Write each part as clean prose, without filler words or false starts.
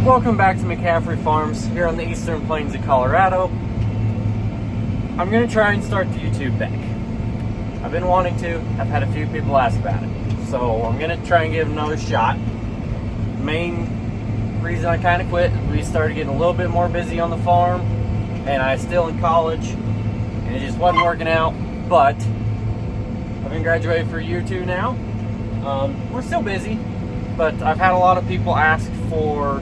Welcome back to McCaffrey Farms here on the eastern plains of Colorado. I'm going to try and start the YouTube back. I've been wanting to. I've had a few people ask about it. So I'm going to try and give it another shot. The main reason I kind of quit, we started getting a little bit more busy on the farm, and I was still in college, and it just wasn't working out. But I've been graduated for a year or two now. We're still busy, but I've had a lot of people ask for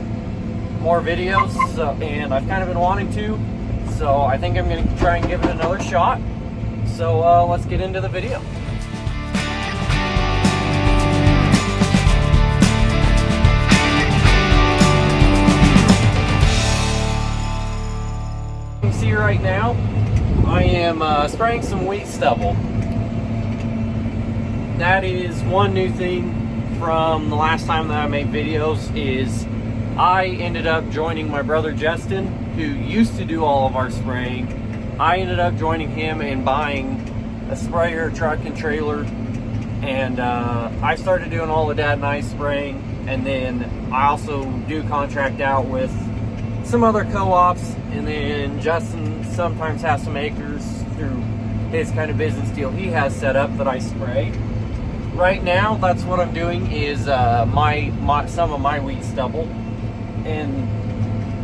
more videos, and I've kind of been wanting to, so I think I'm going to try and give it another shot. So let's get into the video. You can see right now I am spraying some wheat stubble. That is one new thing from the last time that I made videos. Is I ended up joining my brother Justin, who used to do all of our spraying. I ended up joining him and buying a sprayer, truck, and trailer, and I started doing all the Dad and I spraying, and then I also do contract out with some other co-ops, and then Justin sometimes has some acres through his kind of business deal he has set up that I spray. Right now, that's what I'm doing is some of my wheat stubble. And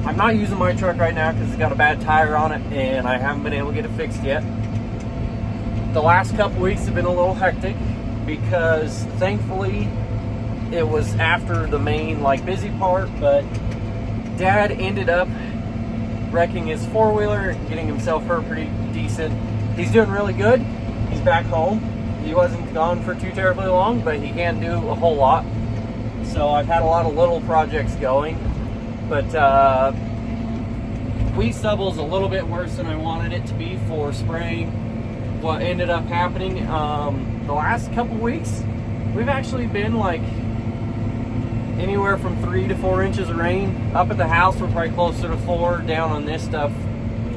I'm not using my truck right now because it's got a bad tire on it and I haven't been able to get it fixed yet. The last couple weeks have been a little hectic because thankfully it was after the main busy part, but Dad ended up wrecking his four-wheeler and getting himself hurt pretty decent. He's doing really good. He's back home. He wasn't gone for too terribly long, but he can't do a whole lot. So I've had a lot of little projects going. But wheat stubble is a little bit worse than I wanted it to be for spraying. What ended up happening the last couple weeks, we've actually been anywhere from 3 to 4 inches of rain. Up at the house, we're probably closer to 4. Down on this stuff,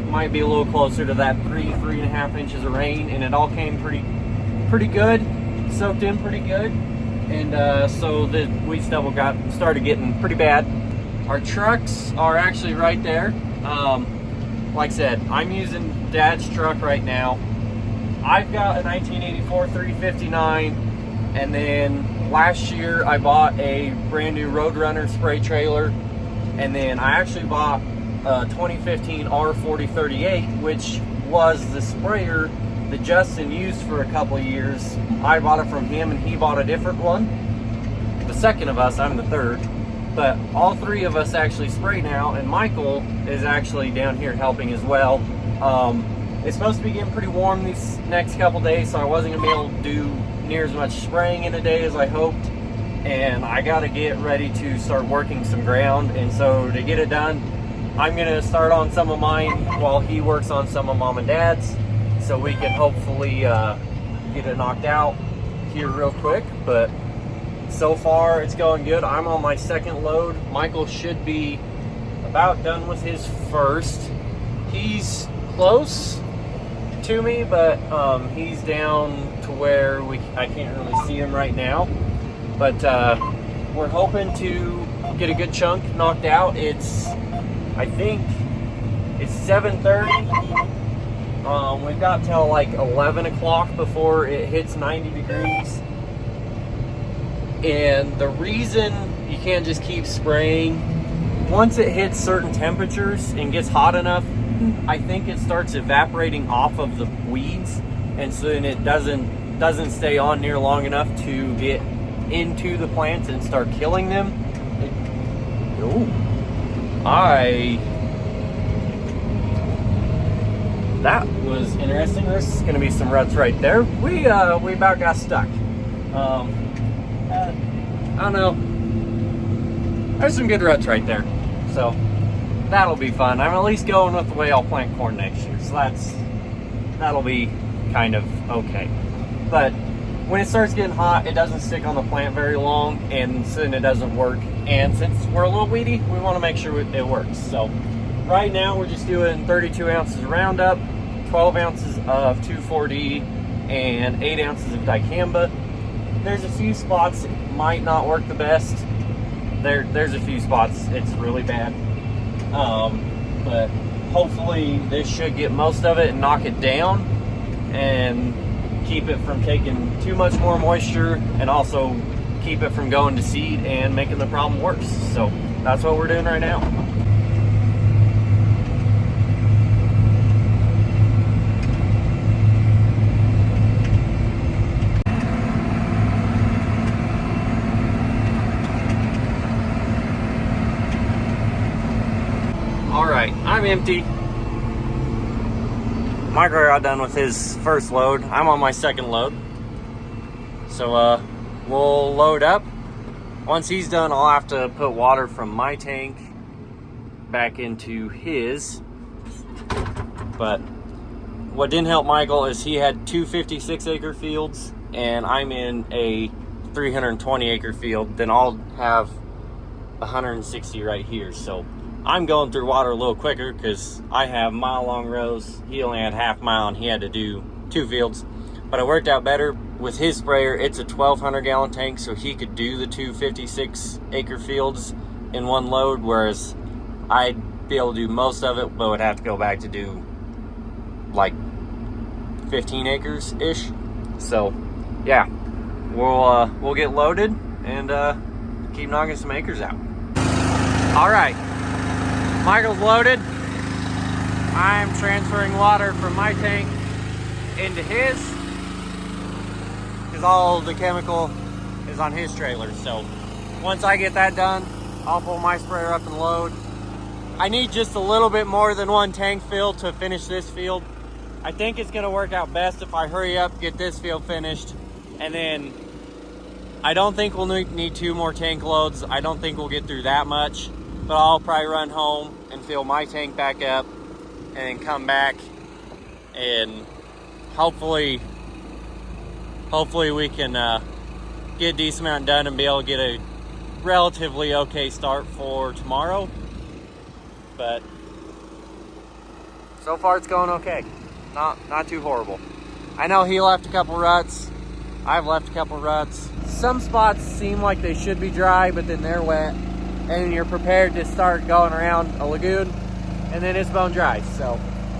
might be a little closer to that 3.5 inches of rain, and it all came pretty good, soaked in pretty good, and so the wheat stubble started getting pretty bad. Our trucks are actually right there. Like I said, I'm using Dad's truck right now. I've got a 1984 359, and then last year I bought a brand new Roadrunner spray trailer, and then I actually bought a 2015 R4038, which was the sprayer that Justin used for a couple of years. I bought it from him and he bought a different one. The second of us, I'm the third. But all three of us actually spray now, and Michael is actually down here helping as well. It's supposed to be getting pretty warm these next couple days, so I wasn't going to be able to do near as much spraying in a day as I hoped. And I got to get ready to start working some ground, and so to get it done, I'm going to start on some of mine while he works on some of Mom and Dad's, so we can hopefully get it knocked out here real quick. But so far, it's going good. I'm on my second load. Michael should be about done with his first. He's close to me, but he's down to where I can't really see him right now. But we're hoping to get a good chunk knocked out. I think it's 7:30. We've got till 11 o'clock before it hits 90 degrees. And the reason you can't just keep spraying, once it hits certain temperatures and gets hot enough, I think it starts evaporating off of the weeds, and so then it doesn't stay on near long enough to get into the plants and start killing them. That was interesting. There's going to be some ruts right there. We about got stuck. I don't know. There's some good ruts right there. So that'll be fun. I'm at least going with the way I'll plant corn next year. So that'll be kind of okay. But when it starts getting hot, it doesn't stick on the plant very long, and then it doesn't work. And since we're a little weedy, we want to make sure it works. So right now we're just doing 32 ounces of Roundup, 12 ounces of 2,4-D, and 8 ounces of dicamba. There's a few spots that might not work the best. there's a few spots it's really bad. But hopefully this should get most of it and knock it down and keep it from taking too much more moisture, and also keep it from going to seed and making the problem worse. So that's what we're doing right now. All right, I'm empty. Mike got done with his first load. I'm on my second load. So we'll load up. Once he's done, I'll have to put water from my tank back into his. But what didn't help Michael is he had two 56-acre fields, and I'm in a 320-acre field. Then I'll have 160 right here. So I'm going through water a little quicker because I have mile-long rows. He only had half mile, and he had to do 2 fields. But it worked out better. With his sprayer, it's a 1,200-gallon tank, so he could do the two 56-acre fields in one load, whereas I'd be able to do most of it, but would have to go back to do like 15 acres-ish. So, yeah, we'll get loaded and keep knocking some acres out. All right, Michael's loaded. I'm transferring water from my tank into his, because all the chemical is on his trailer. So once I get that done, I'll pull my sprayer up and load. I need just a little bit more than one tank filled to finish this field. I think it's gonna work out best if I hurry up, get this field finished, and then I don't think we'll need 2 more tank loads. I don't think we'll get through that much, but I'll probably run home and fill my tank back up and then come back, and hopefully we can get a decent amount done and be able to get a relatively okay start for tomorrow. But so far it's going okay. Not too horrible. I know he left a couple ruts. I've left a couple ruts. Some spots seem like they should be dry, but then they're wet, and you're prepared to start going around a lagoon, and then it's bone dry. So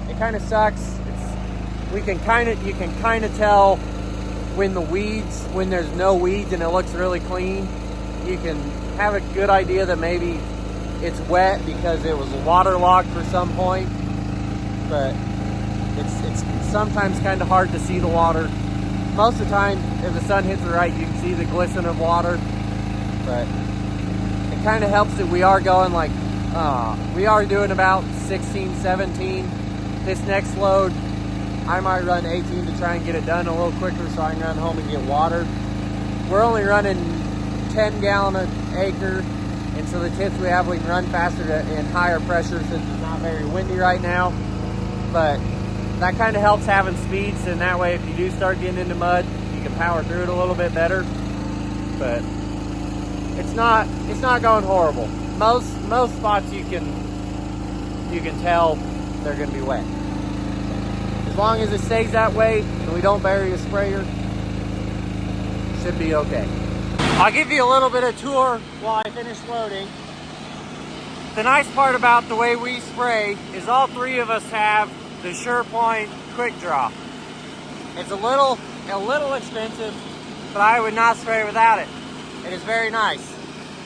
it kind of sucks. You can kind of tell when there's no weeds and it looks really clean. You can have a good idea that maybe it's wet because it was waterlogged for some point, but it's sometimes kind of hard to see the water. Most of the time, if the sun hits it right, you can see the glisten of water, but it kind of helps that we are going we are doing about 16, 17. This next load, I might run 18 to try and get it done a little quicker so I can run home and get water. We're only running 10 gallon an acre, and so the tips we have, we can run faster in higher pressure since it's not very windy right now. But that kind of helps having speeds, and that way if you do start getting into mud, you can power through it a little bit better. But it's not going horrible. Most spots you can tell they're going to be wet. As long as it stays that way and we don't bury a sprayer, should be okay. I'll give you a little bit of tour while I finish loading. The nice part about the way we spray is all 3 of us have the SurePoint Quick Draw. It's a little expensive, but I would not spray without it. It is very nice.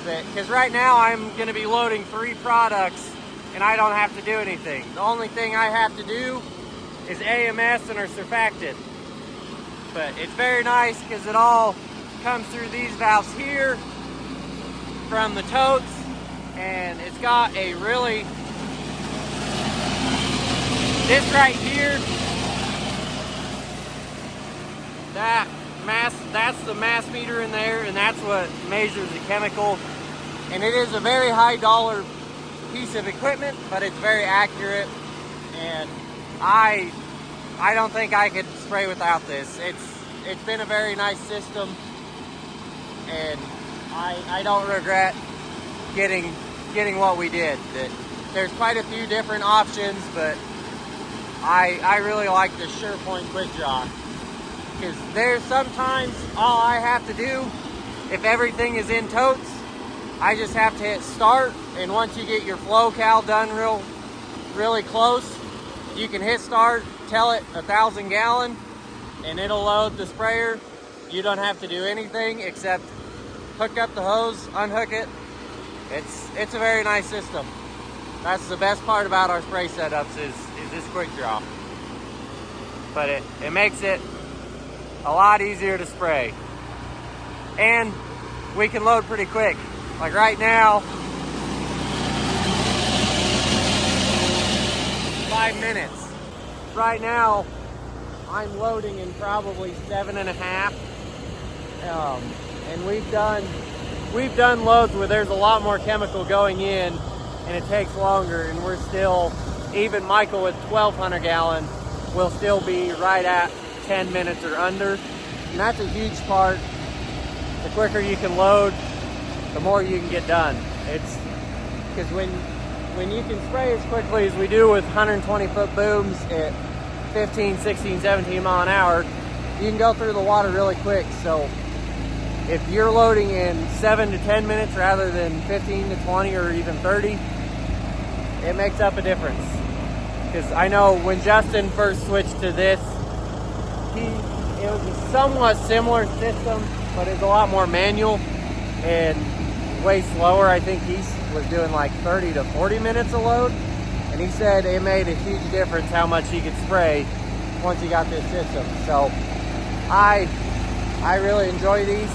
Because right now I'm going to be loading 3 products and I don't have to do anything. The only thing I have to do is AMS and our surfactant. But it's very nice because it all comes through these valves here from the totes, and it's got a really, this right here, that's the mass meter in there, and that's what measures the chemical. And it is a very high dollar piece of equipment, but it's very accurate, and I don't think I could spray without this. It's been a very nice system, and I don't regret getting what we did. There's quite a few different options, but I really like the SurePoint Quick Draw, because there's sometimes all I have to do, if everything is in totes, I just have to hit start, and once you get your flow cal done really close, you can hit start, tell it 1,000 gallon, and it'll load the sprayer. You don't have to do anything except hook up the hose, unhook it. It's a very nice system. That's the best part about our spray setups is this quick draw. But it makes it a lot easier to spray. And we can load pretty quick. Like right now, 5 minutes. Right now, I'm loading in probably 7.5. And we've done loads where there's a lot more chemical going in and it takes longer, and we're still, even Michael with 1,200 gallon will still be right at 10 minutes or under. And that's a huge part. The quicker you can load, the more you can get done. It's because when you can spray as quickly as we do with 120-foot booms at 15, 16, 17 mile an hour, you can go through the water really quick. So if you're loading in 7 to 10 minutes rather than 15 to 20 or even 30, it makes up a difference. Because I know when Justin first switched to this, it was a somewhat similar system, but it's a lot more manual and way slower. I think he was doing like 30 to 40 minutes a load, and he said it made a huge difference how much he could spray once he got this system. So I really enjoy these.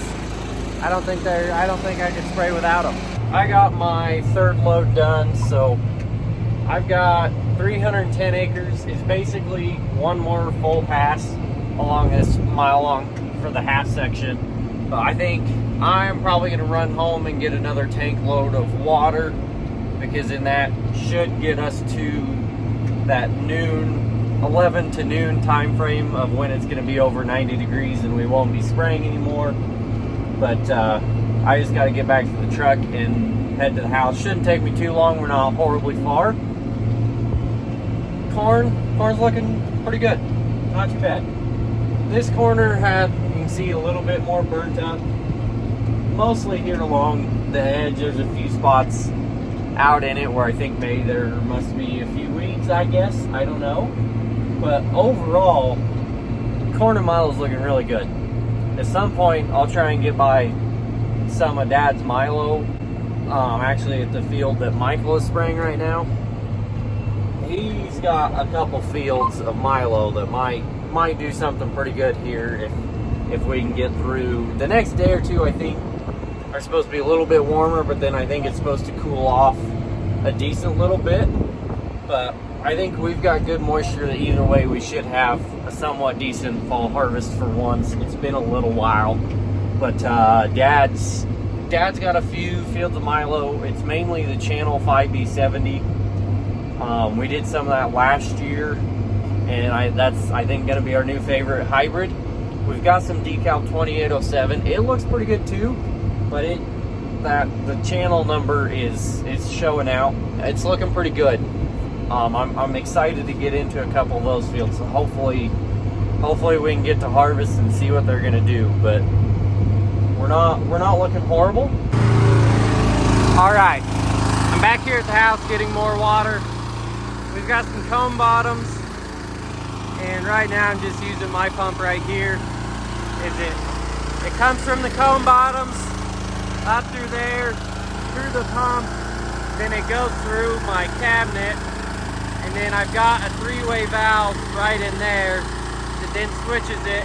I don't think I could spray without them. I got my third load done, so I've got 310 acres. It's basically one more full pass along this mile long for the half section. But I think I'm probably gonna run home and get another tank load of water, because then that should get us to that noon, 11 to noon time frame of when it's gonna be over 90 degrees and we won't be spraying anymore. But I just gotta get back to the truck and head to the house. Shouldn't take me too long, we're not horribly far. Corn's looking pretty good, not too bad. This corner had, you can see a little bit more burnt up. Mostly here along the edge, there's a few spots out in it where I think maybe there must be a few weeds, I guess, I don't know. But overall, corn and Milo's looking really good. At some point, I'll try and get by some of Dad's Milo, actually at the field that Michael is spraying right now. He's got a couple fields of Milo that might do something pretty good here if we can get through. The next day or two, I think, are supposed to be a little bit warmer, but then I think it's supposed to cool off a decent little bit. But I think we've got good moisture that either way we should have a somewhat decent fall harvest for once. It's been a little while, but Dad's got a few fields of Milo. It's mainly the Channel 5B70. We did some of that last year, and that's I think going to be our new favorite hybrid. We've got some Decal 2807. It looks pretty good too, but the channel number is showing out. It's looking pretty good. I'm excited to get into a couple of those fields. So hopefully we can get to harvest and see what they're going to do. But we're not looking horrible. All right, I'm back here at the house getting more water. We've got some cone bottoms, and right now I'm just using my pump right here. It comes from the cone bottoms up through there, through the pump, then it goes through my cabinet, and then I've got a 3-way valve right in there that then switches it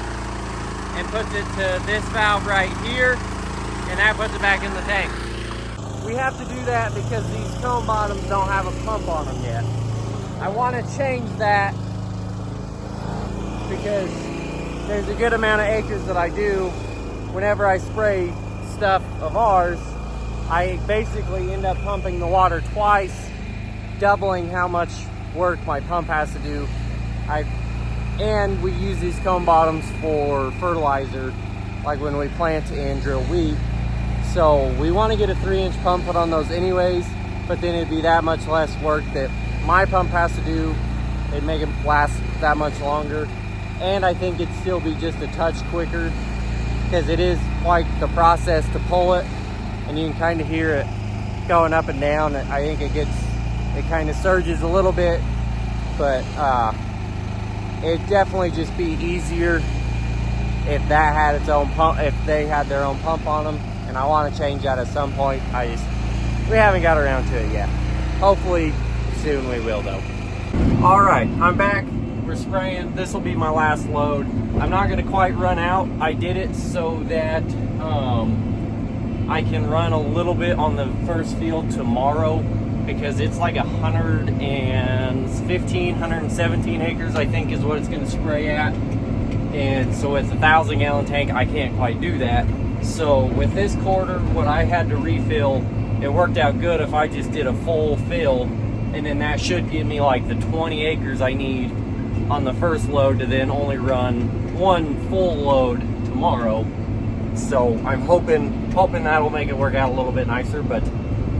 and puts it to this valve right here, and that puts it back in the tank. We have to do that because these cone bottoms don't have a pump on them yet. I want to change that because there's a good amount of acres that I do. Whenever I spray stuff of ours, I basically end up pumping the water twice, doubling how much work my pump has to do. And we use these cone bottoms for fertilizer, like when we plant and drill wheat. So we want to get a 3-inch pump put on those anyways, but then it'd be that much less work that my pump has to do. It'd make it last that much longer. And I think it'd still be just a touch quicker, because it is quite the process to pull it. and you can kind of hear it going up and down. I think it kind of surges a little bit, but it'd definitely just be easier if that had its own pump, if they had their own pump on them. And I want to change that at some point. We haven't got around to it yet. Hopefully soon we will though. All right, I'm back. We're spraying. This will be my last load. I'm not going to quite run out. I did it so that I can run a little bit on the first field tomorrow, because it's like 117 acres, I think, is what it's going to spray at. And so it's a 1,000-gallon tank. I can't quite do that. So with this quarter, what I had to refill, it worked out good if I just did a full fill, and then that should give me like the 20 acres I need on the first load to then only run one full load tomorrow. So I'm hoping that'll make it work out a little bit nicer. But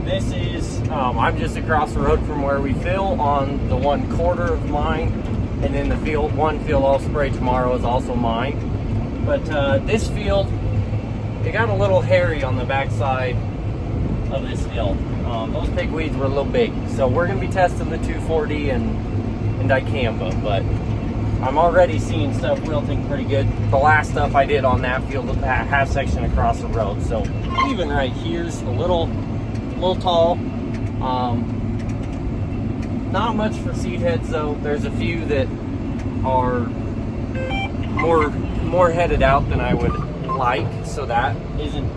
this is, I'm just across the road from where we fill on the 1/4 of mine, and then the one field I'll spray tomorrow is also mine. But this field, it got a little hairy on the backside of this hill. Those pigweeds were a little big, so we're going to be testing the 240 and dicamba, but I'm already seeing stuff wilting pretty good. The last stuff I did on that field, that half section across the road, so even right here's a little tall. Not much for seed heads though. There's a few that are more headed out than I would like, so that isn't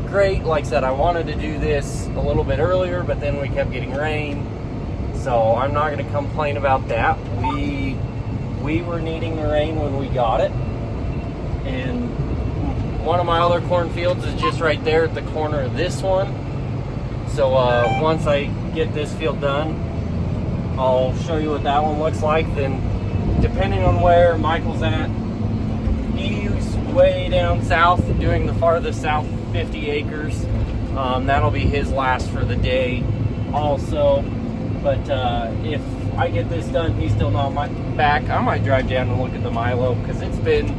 great. Like I said, I wanted to do this a little bit earlier, but then we kept getting rain, so I'm not going to complain about that. We were needing the rain when we got it, and one of my other cornfields is just right there at the corner of this one. So once I get this field done, I'll show you what that one looks like. Then depending on where Michael's at, he's way down south doing the farthest south 50 acres. That'll be his last for the day also. But if I get this done, he's still not back, I might drive down and look at the Milo, because it's been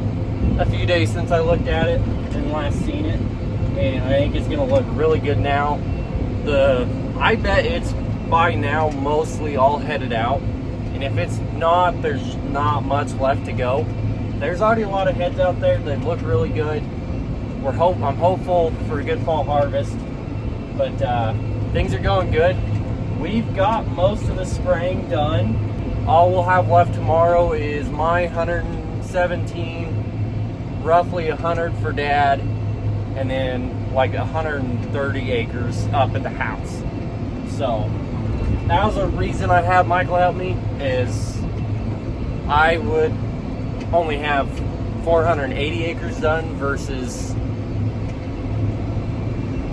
a few days since I looked at it and last seen it, and I think it's gonna look really good now. I bet it's by now mostly all headed out, and if it's not, there's not much left to go. There's already a lot of heads out there that look really good. I'm hopeful for a good fall harvest, but things are going good. We've got most of the spraying done. All we'll have left tomorrow is my 117, roughly 100 for Dad, and then like 130 acres up at the house. So that was a reason I had Michael help me, is I would only have 480 acres done versus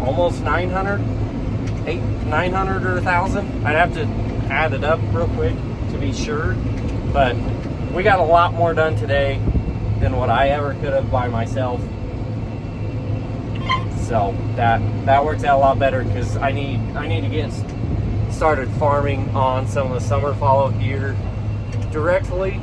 almost 900 or 1,000. I'd have to add it up real quick to be sure, but we got a lot more done today than what I ever could have by myself. So that works out a lot better, because I need to get started farming on some of the summer fallow here directly.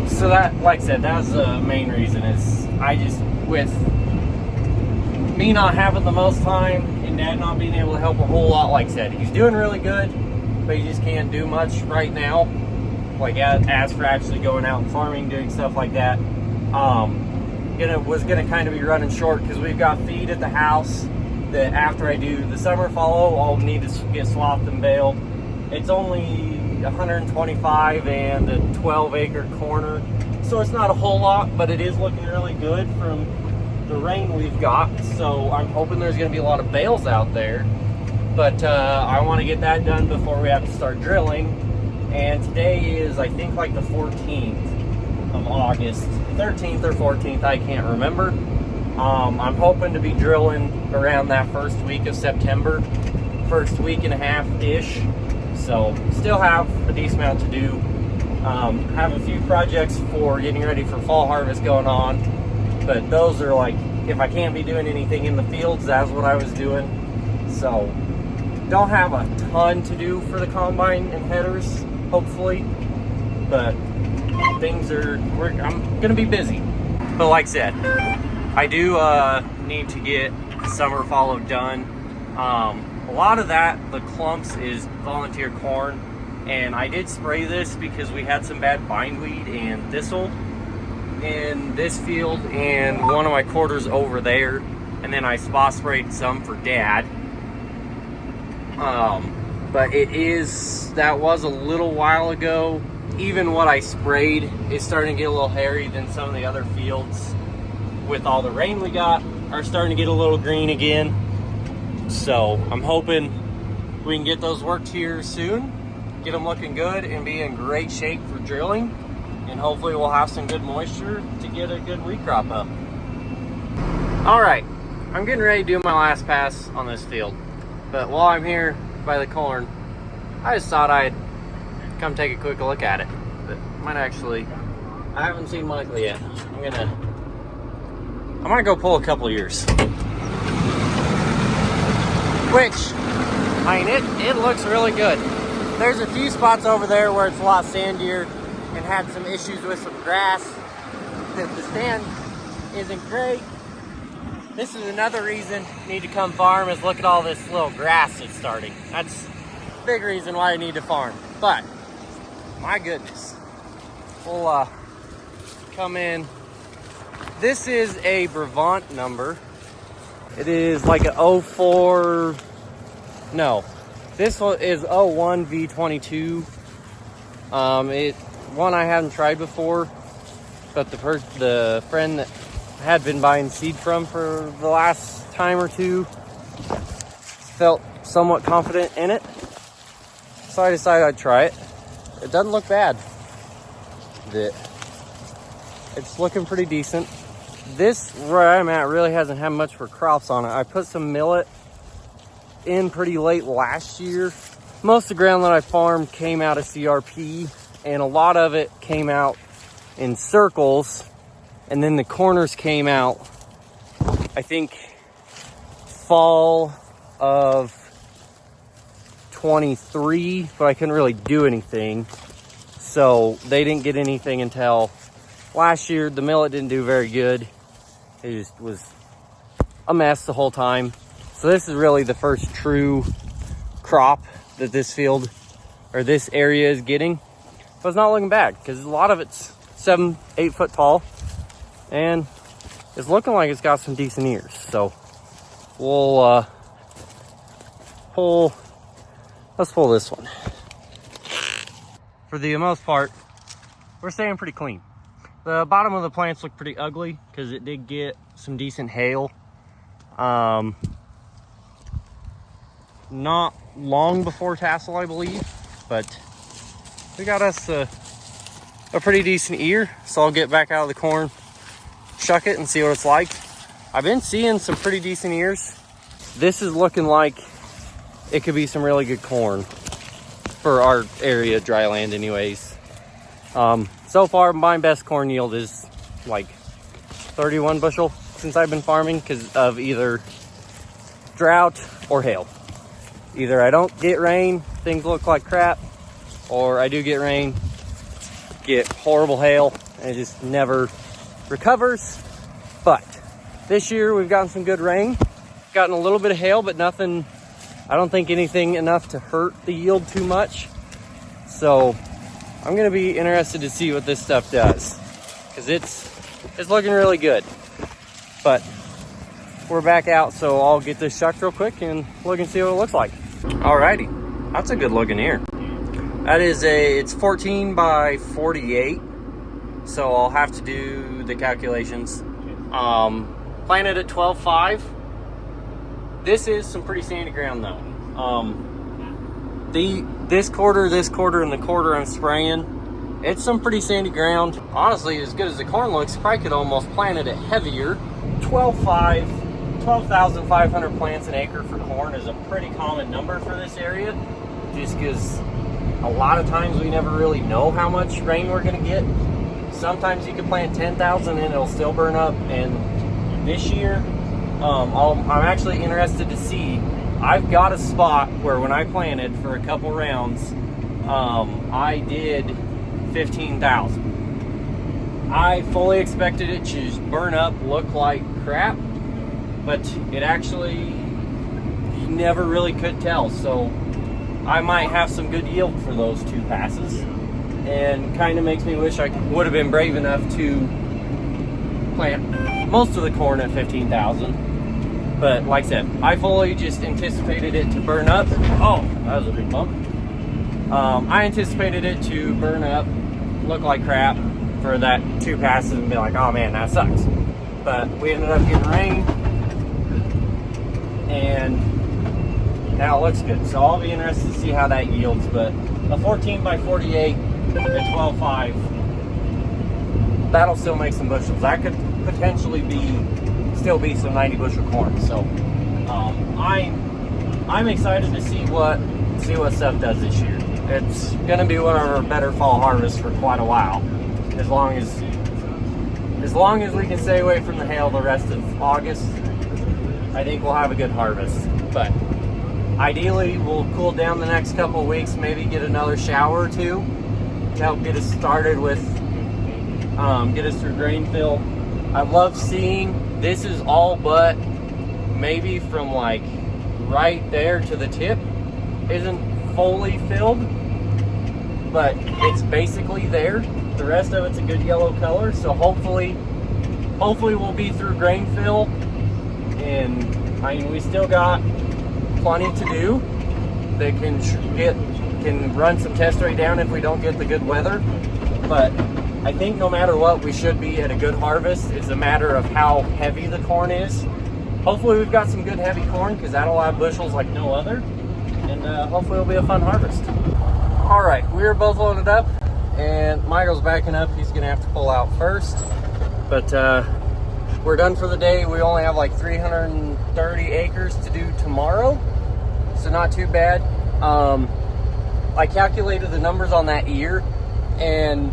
So that, like I said, that's the main reason, is I just, with me not having the most time and Dad not being able to help a whole lot, like I said, he's doing really good, but he just can't do much right now, like as for actually going out and farming, doing stuff like that. Was gonna kind of be running short, because we've got feed at the house that after I do the summer fallow, I'll need to get swathed and baled. It's only 125 and a 12-acre corner, so it's not a whole lot, but it is looking really good from the rain we've got. So I'm hoping there's going to be a lot of bales out there, but I want to get that done before we have to start drilling. And today is, I think, like the 14th of August, 13th or 14th, I can't remember. I'm hoping to be drilling around that first week of September, first week and a half-ish. So still have a decent amount to do. Have a few projects for getting ready for fall harvest going on, but those are like if I can't be doing anything in the fields, that's what I was doing. So don't have a ton to do for the combine and headers, hopefully, but I'm gonna be busy. But like I said, I do need to get summer fallow done. A lot of that, the clumps, is volunteer corn, and I did spray this because we had some bad bindweed and thistle in this field and one of my quarters over there, and then I spot sprayed some for Dad. But that was a little while ago. Even what I sprayed is starting to get a little hairy than some of the other fields. With all the rain we got, are starting to get a little green again. So I'm hoping we can get those worked here soon, get them looking good and be in great shape for drilling, and hopefully we'll have some good moisture to get a good wheat crop up. All right, I'm getting ready to do my last pass on this field, but while I'm here by the corn, I just thought I'd come take a quick look at it. But I haven't seen Michael yet. I might go pull a couple ears. Which, I mean, it looks really good. There's a few spots over there where it's a lot sandier and had some issues with some grass. The stand isn't great. This is another reason you need to come farm, is look at all this little grass that's starting. That's a big reason why I need to farm. But, my goodness. We'll come in. This is a Brevant number. It is like an 04, no, this one is 01 V22. One I haven't tried before, but the friend that I had been buying seed from for the last time or two felt somewhat confident in it, so I decided I'd try it. It doesn't look bad. It's looking pretty decent. This, where I'm at, really hasn't had much for crops on it. I put some millet in pretty late last year. Most of the ground that I farmed came out of CRP, and a lot of it came out in circles, and then the corners came out, I think, fall of 23, but I couldn't really do anything. So they didn't get anything until last year. The millet didn't do very good. It just was a mess the whole time. So this is really the first true crop that this field or this area is getting. But it's not looking bad because a lot of it's 7-8 foot tall and it's looking like it's got some decent ears. So we'll let's pull this one. For the most part, we're staying pretty clean. The bottom of the plants look pretty ugly because it did get some decent hail. Not long before tassel, I believe, but we got us a pretty decent ear. So I'll get back out of the corn, shuck it, and see what it's like. I've been seeing some pretty decent ears. This is looking like it could be some really good corn for our area, dry land anyways. So far, my best corn yield is like 31 bushel since I've been farming because of either drought or hail. Either I don't get rain, things look like crap, or I do get rain, get horrible hail, and it just never recovers. But this year we've gotten some good rain, gotten a little bit of hail, but nothing, I don't think anything enough to hurt the yield too much. So I'm gonna be interested to see what this stuff does because it's looking really good. But we're back out, so I'll get this shucked real quick and look and see what it looks like. Alrighty, that's a good looking ear. That is it's 14 by 48, so I'll have to do the calculations. Planted at 12.5. This is some pretty sandy ground though. This quarter, and the quarter I'm spraying, it's some pretty sandy ground. Honestly, as good as the corn looks, probably could almost plant it heavier. 12,500 plants an acre for corn is a pretty common number for this area, just because a lot of times we never really know how much rain we're going to get. Sometimes you can plant 10,000 and it'll still burn up, and This year, I'm actually interested to see. I've got a spot where when I planted for a couple rounds, I did 15,000. I fully expected it to burn up, look like crap, but it actually, you never really could tell. So I might have some good yield for those 2 passes, and kind of makes me wish I would have been brave enough to plant most of the corn at 15,000. But like I said, I fully just anticipated it to burn up. Oh, that was a big bump. I anticipated it to burn up, look like crap for that 2 passes, and be like, oh man, that sucks. But we ended up getting rain, and now it looks good. So I'll be interested to see how that yields. But a 14 by 48 at 12.5, that'll still make some bushels. That could potentially still be some 90 bushel corn. So I'm excited to see what stuff does this year. It's gonna be one of our better fall harvests for quite a while, as long as we can stay away from the hail the rest of August. I think we'll have a good harvest. But ideally, we'll cool down the next couple of weeks, maybe get another shower or 2 to help get us started with get us through grain fill. I love seeing this is all but maybe from like right there to the tip isn't fully filled, but it's basically there. The rest of it's a good yellow color, so hopefully we'll be through grain fill. And I mean, we still got plenty to do. They can run some test rate down if we don't get the good weather, but I think no matter what, we should be at a good harvest. It's a matter of how heavy the corn is. Hopefully we've got some good heavy corn, because that'll have bushels like no other, and hopefully it'll be a fun harvest. All right, we're both loaded up, and Michael's backing up. He's gonna have to pull out first, but we're done for the day. We only have like 330 acres to do tomorrow, so not too bad. I calculated the numbers on that ear, and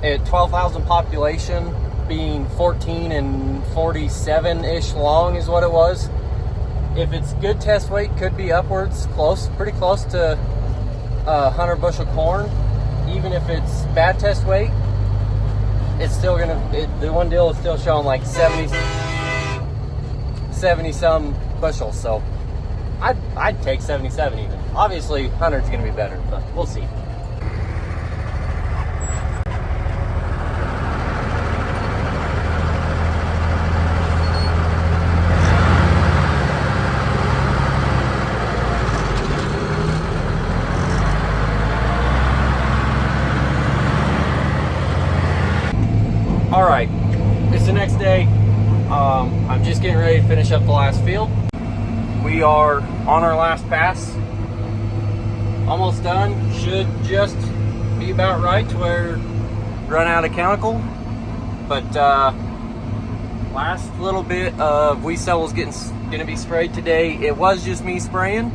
at 12,000 population, being 14 and 47-ish long is what it was. If it's good test weight, could be upwards, pretty close to 100 bushel corn. Even if it's bad test weight, it's still the one deal is still showing like 70 some bushels. So I'd take 77 even. Obviously 100 is gonna be better, but we'll see. All right, it's the next day. I'm just getting ready to finish up the last field. We are on our last pass, almost done. Should just be about right to where run out of chemical. But last little bit of weed stubble is gonna be sprayed today. It was just me spraying.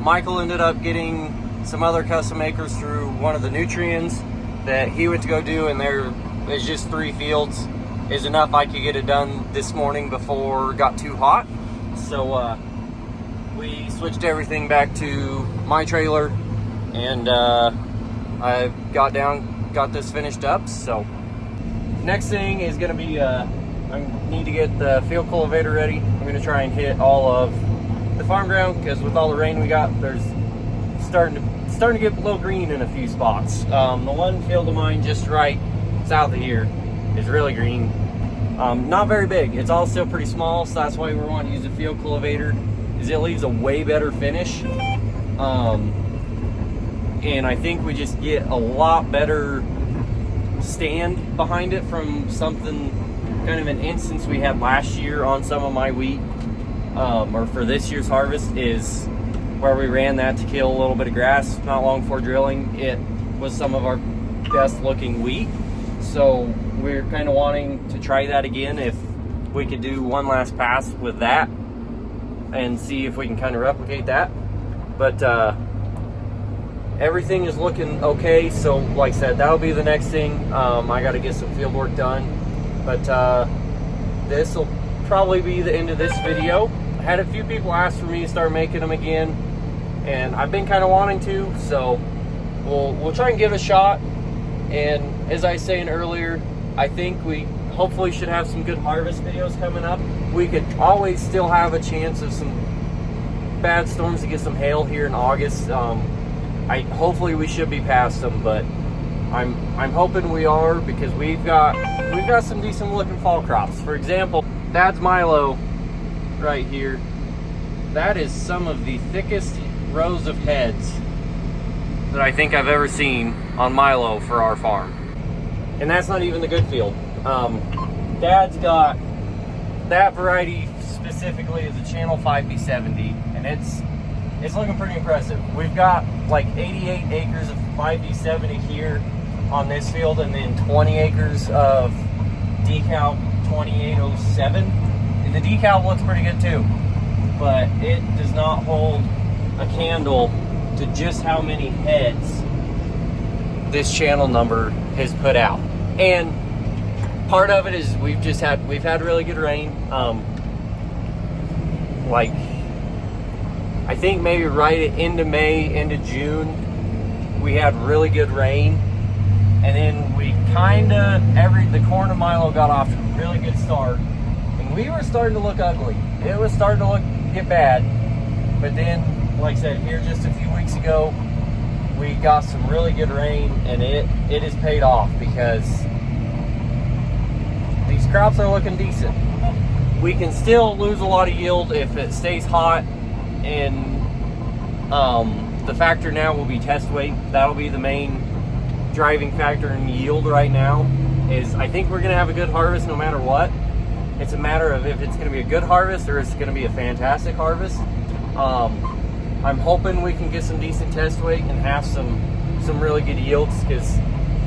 Michael ended up getting some other custom acres through one of the nutrients that he went to go do, and there is just 3 fields is enough. I could get it done this morning before it got too hot. So we switched everything back to my trailer, and I got this finished up. So next thing is gonna be I need to get the field cultivator ready. I'm gonna try and hit all of the farm ground, because with all the rain we got, there's starting to get low green in a few spots. The one field of mine just right south of here is really green. Not very big. It's all still pretty small, so that's why we want to use a field cultivator, is it leaves a way better finish. And I think we just get a lot better stand behind it from something, kind of an instance we had last year on some of my wheat, or for this year's harvest, is where we ran that to kill a little bit of grass not long before drilling. It was some of our best looking wheat. So we're kind of wanting to try that again, if we could do one last pass with that and see if we can kind of replicate that. But everything is looking okay. So like I said, that'll be the next thing. I got to get some field work done, but this will probably be the end of this video. I had a few people ask for me to start making them again, and I've been kind of wanting to, so we'll try and give it a shot. And as I was saying earlier, I think we hopefully should have some good harvest videos coming up. We could always still have a chance of some bad storms to get some hail here in August. Hopefully we should be past them, but I'm hoping we are, because we've got some decent looking fall crops. For example, Dad's Milo right here. That is some of the thickest rows of heads that I think I've ever seen on Milo for our farm. And that's not even the good field. Dad's got that variety specifically is a Channel 5B70, and it's looking pretty impressive. We've got like 88 acres of 5B70 here on this field, and then 20 acres of decal 2807. And the decal looks pretty good too, but it does not hold a candle to just how many heads this channel number has put out. And part of it is we've had really good rain. Like, I think maybe right at end of May, end of June, we had really good rain. And then we the corn of Milo got off to a really good start. And we were starting to look ugly. It was starting to get bad. But then, like I said, here just a few weeks ago, we got some really good rain, and it has paid off, because these crops are looking decent. We can still lose a lot of yield if it stays hot, and the factor now will be test weight. That'll be the main driving factor in yield right now. Is I think we're gonna have a good harvest no matter what. It's a matter of if it's gonna be a good harvest or it's gonna be a fantastic harvest. I'm hoping we can get some decent test weight and have some really good yields, because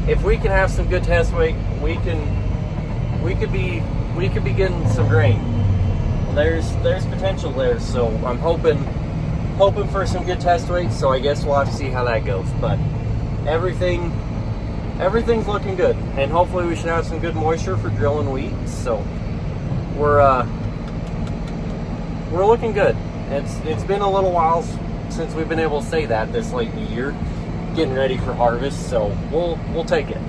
if we can have some good test weight, we could be getting some grain. There's potential there, so I'm hoping for some good test weight. So I guess we'll have to see how that goes. But everything's looking good, and hopefully we should have some good moisture for drilling wheat. So we're looking good. It's been a little while since we've been able to say that this late in the year, getting ready for harvest. So we'll take it.